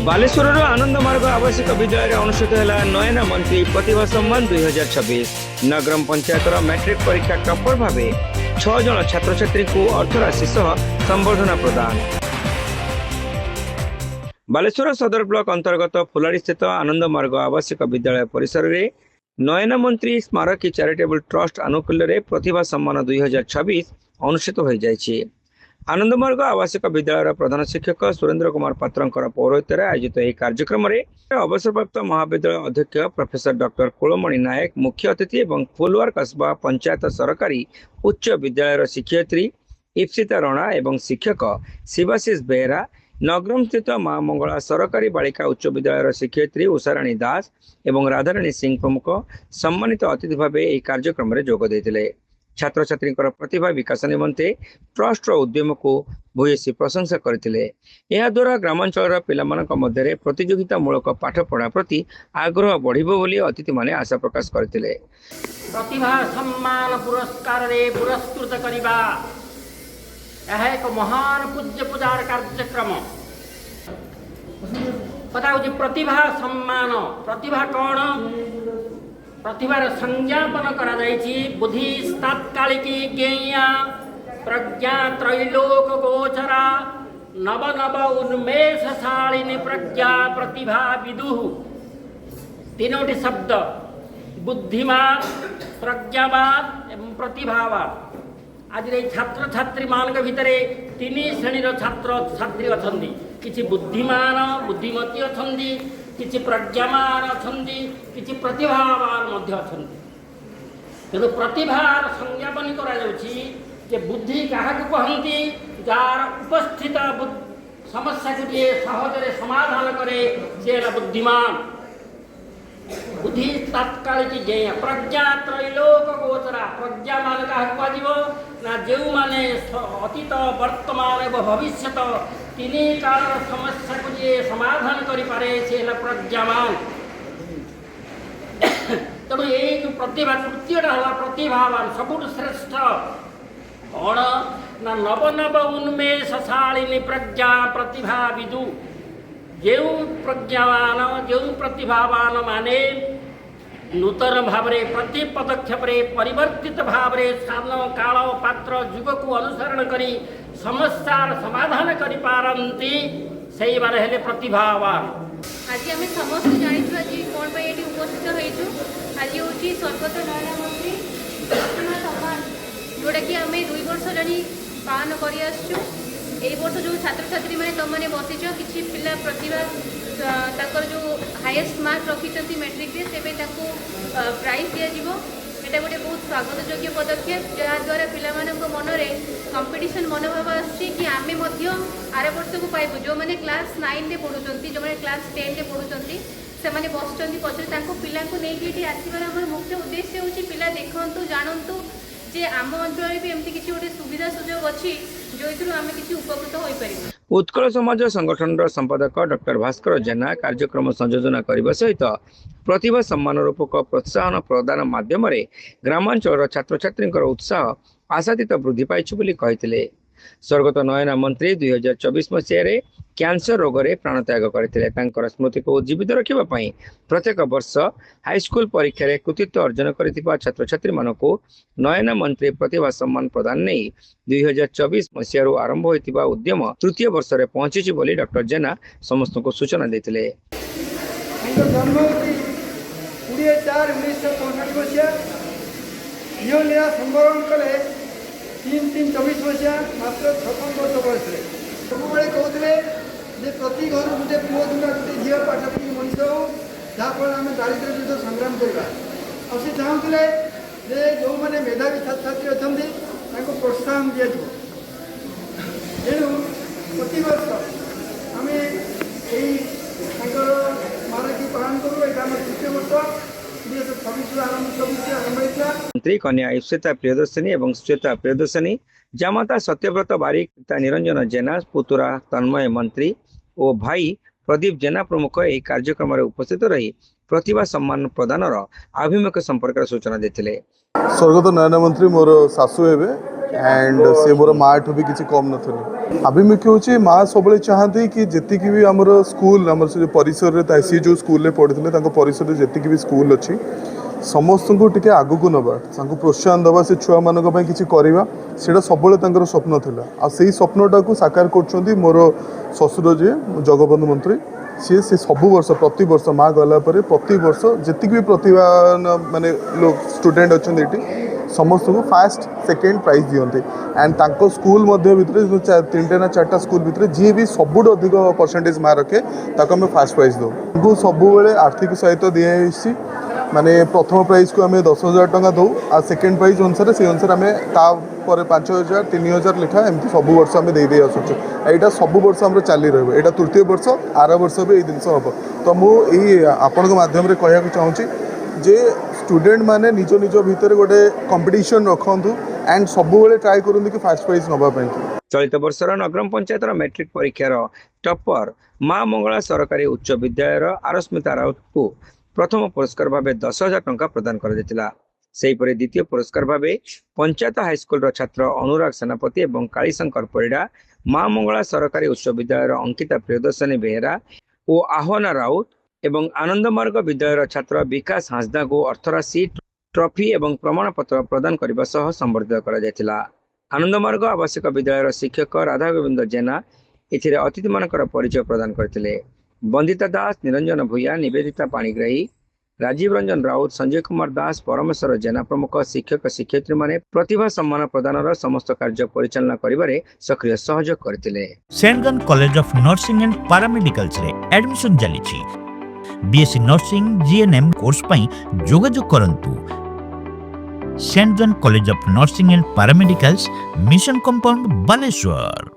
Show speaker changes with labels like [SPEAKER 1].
[SPEAKER 1] बालेश्वर आनंद मार्ग आवासिक विद्यालय अनुष्ठित है नयना मंत्री प्रतिभा सम्मान 2026 नगरम पंचायत मैट्रिक परीक्षा टप्पर भाव 6 जन छात्र छात्री को अर्थराशि सह संबर्धना प्रदान। बालेश्वर सदर ब्लॉक अंतर्गत फुलाड़ी स्थित आनंद मार्ग आवासिक विद्यालय परिसर में नयना मंत्री स्मारकी चैरिटेबल ट्रस्ट आनुकूल्य प्रतिभा सम्मान 2026 अनुष्ठित हो जाए। आनंद मार्ग आवासिक विद्यालय प्रधान शिक्षक सुरेंद्र कुमार पात्र पौरोहित्य आयोजित यह कार्यक्रम में अवसरप्राप्त महाविद्यालय अध्यक्ष प्रोफेसर डॉक्टर कुलमणि नायक मुख्य अतिथि और फुलवार कस्बा पंचायत सरकारी उच्च विद्यालय शिक्षयित्री इप्सिता रणा एवं शिक्षक शिवाशीष बेहरा, नगरम स्थित माँ मंगला सरकारी बालिका उच्च विद्यालय शिक्षयित्री उषाराणी दास एवं राधाराणी सिंह प्रमुख सम्मानित अतिथि भाव यह कार्यक्रम में जोग देते। छात्र छात्री प्रतिभा विकास निमंते ट्रस्ट उद्यम को भूयसी प्रशंसा करते। यह द्वारा ग्रामांचल पिला मध्य प्रतियोगितामूलक पाठ पढ़ा प्रति आग्रह बढ़िबो बोली अतिथि माने आशा प्रकाश करते।
[SPEAKER 2] प्रतिभा सम्मान पुरस्कार रे पुरस्कृत करिबा यह एक महान पूज्य पूजार कार्यक्रम पता हो। प्रतिभा सम्मान प्रतिभा कौन प्रतिभार संज्ञापन करा जायछि। बुद्धि तात्कालिकी ज्ञेया प्रज्ञा त्रैलोक गोचरा नव नव उन्मेषशालिनी प्रज्ञा प्रतिभा विदुः तीनोटी शब्द बुद्धिमान प्रज्ञावान एवं प्रतिभावान। आज छात्र छात्री मान भितर तीन श्रेणीर छात्र छात्री अछंदी। किछि बुद्धिमान बुद्धिमती अछंदी, किछि प्रज्ञावान अछंदी, किछि प्रतिभावान मध्य अछंदी। तेणु प्रतिभार संज्ञापन करा जाउछि जे बुद्धि काहाकु कहंती जार उपस्थित समस्या को जे सहजरे समाधान करे से बुद्धिमान। बुद्धि तात्कालिक ज्ञेय प्रज्ञा त्रैलोक गोचरा प्रज्ञा मान काहाकु कहजिवो ना जेउ माने अतीत वर्तमान एवं भविष्यत तीन काल समस्या को जे समाधान करि पारे से प्रज्ञावान। तेणु ये जो प्रतिभा तृतीयटा है प्रतिभावान सबुठ श्रेष्ठ कौन ना नव नव उन्मेषशालिनी प्रज्ञा प्रतिभा विदु। जो प्रज्ञावान जो प्रतिभावान माने नूतन भाव प्रति पदक्षेप परिवर्तित भाव स्थान काल पात्र जुग को अनुसरण करी समस्यार समाधान करि पारंती सही बार हेले प्रतिभावान।
[SPEAKER 3] आज आम समस्त जानी आज कौन ये उपस्थित होइछु। आज हूँ स्वर्गत नयना मंत्री प्रतिभा सम्मान जोटा कि आम 2 वर्ष जानी पालन कर वर्ष जो छात्र छात्री मैंने तुमने बसीच कि पिला प्रतिभा ताकर जो हाईएस्ट मार्क रखी मैट्रिक तेज प्राइज दिज्व। यहाँ गोटे बहुत स्वागत योग्य पदक्षेप जहाद्वारा पिला मनरे कंपिटिशन मनोभाव कि आम आर वर्ष को पाइबू। जो मैंने क्लास 9 में पढ़ुंट जो मैंने क्लास 10 में पढ़ुंट से मैंने बसुँच पचर पिला नहीं आसबार आम मुख्य उद्देश्य हूँ पिला देखु जानतु जे आम अंचल भी एमती किसी गोटे सुविधा सुजोग अच्छी जो आम किसी उपकृत हो पार।
[SPEAKER 1] उत्कल समाज संगठन संपादक डॉक्टर भास्कर जेना कार्यक्रम संयोजन करने सहित प्रतिभा सम्मान रूपक प्रोत्साहन प्रदान माध्यम ग्रामांचल छात्र छात्री उत्साह आशातीत वृद्धि पाई कहते। स्वर्गत नयना मंत्री 2024 मसीह कैंसर रोग में प्राणत्याग करते। स्मृति को उज्जीवित रखापी प्रत्येक वर्ष हाईस्कूल परीक्षा कृतित्व अर्जन कर छात्र छात्री मानक नयना मंत्री प्रतिभा सम्मान प्रदान नहीं 2024 मसीह आरंभ होता उद्यम तृतीय वर्ष में पहुंची बोली डॉक्टर जेना समस्त को सूचना देते।
[SPEAKER 4] तीन 24 मसीहा मात्र 56 वर्ष बयस सब कहते प्रति घर गोटे पुओ कि गोटे झील पाठ पढ़ी मनीष हो जहाँफल आम दारिद्र्य विरुद्ध संग्राम करवा। से चाहूले जो मैंने मेधावी छात्र छात्री अच्छा प्रोत्साहन दि तेणु प्रति वर्ष आम यही स्मारकी पालन करूँ। ये आम तृतीय वर्ष
[SPEAKER 1] मंत्री कन्या इप्सिता प्रियदर्शिनी एवं श्वेता प्रियदर्शिनी जामाता सत्यव्रत बारिक पिता निरंजन जेना पुतुरा तन्मय मंत्री और भाई प्रदीप जेना प्रमुख यह कार्यक्रम में उपस्थित रही प्रतिभा सम्मान प्रदानर आभिमुख्य संपर्क सूचना देथिले।
[SPEAKER 5] स्वर्गत नयना मंत्री मोर सासू हे एंड से मोर माँ ठू भी किसी कम नथली। आभिमुख्य हूँ माँ सब चाहती कि जी भी आमर स्कूल आम से परिसर सी जो स्कूल में पढ़ते परिसर जी भी स्कूल अच्छी समस्त को टे आगू नवा प्रोत्साहन दवा से छुआ मान कि करवा से सब स्वप्न था आ से स्वप्नटा को साकार कर मोर ससुर जी जगबंधु मंत्री सी से सब वर्ष प्रति वर्ष माँ गला प्रति वर्ष जी भी प्रतिभा माने लोग स्टूडेंट अच्छा ये समस्त को फास्ट सेकेंड प्राइज दिखते एंड तांको स्कूल भितर 3टा ना 4टा स्कूल भितर जी भी सबुठ अधिक परसेंटेज मार्क रखे ताको आम फास्ट प्राइज दो सब आर्थिक सहायता दिखाई माने प्रथम प्राइज को आम 10,000 टंका दो आ सेकेंड प्राइज अनुसार से अनुसार आम तापर 5,000 3,000 लेखा एमती सब वर्ष आम दे आसुच्छे यहाँ सब वर्ष आम चली रहा तृतीय वर्ष आर वर्ष भी ये जिन हम तो मुझे आपण माध्यम कहना चाहूँगी जे स्टूडेंट माने निज निज भितर गोटे कंपटीशन रखु एंड सब ट्राए करूँ कि फास्ट प्राइज नापी।
[SPEAKER 1] चलित वर्षर नगरम पंचायतर मैट्रिक परीक्षार टॉपर माँ मंगला सरकारी उच्च विद्यालयर आरस्मिता राउत को प्रथम पुरस्कार भाव 10,000 टंका प्रदान कर द्वितीय पुरस्कार भाव पंचायत हाईस्कल छात्र अनुराग सेनापति और कालीशंकर परिडा माँ मंगला सरकारी उच्च विद्यालयर अंकिता प्रियदर्शनी बेहेरा और आह्वाना राउत एवं आनंदमार्ग विद्यालयर छात्र विकास हांसदा को अर्थराशि ट्रॉफी एवं प्रमाणपत्र प्रदान करने सह संबर्धित कर आनंदमार्ग आवासिक विद्यालयर शिक्षक राधा गोविंद जेना एथिरे अतिथि मानकर परिचय प्रदान करथिले। बंदिता दास, निरंजन भूया, निवेदिता पाणिग्राही, राजीव रंजन राउत, संजय कुमार दास, परमेश्वर जेना प्रमुख शिक्षक शिक्षयित्री माने प्रतिभा सम्मान प्रदानर समस्त कार्य परिचालना करिबारे सक्रिय सहयोग करथिले।
[SPEAKER 6] St John college of nursing and paramedicals रे एडमिशन चलीछि। बीएससी नर्सिंग जीएनएम कोर्स पई जोगाजोग करंतु। St John college of nursing and paramedicals mission compound Baleshwar.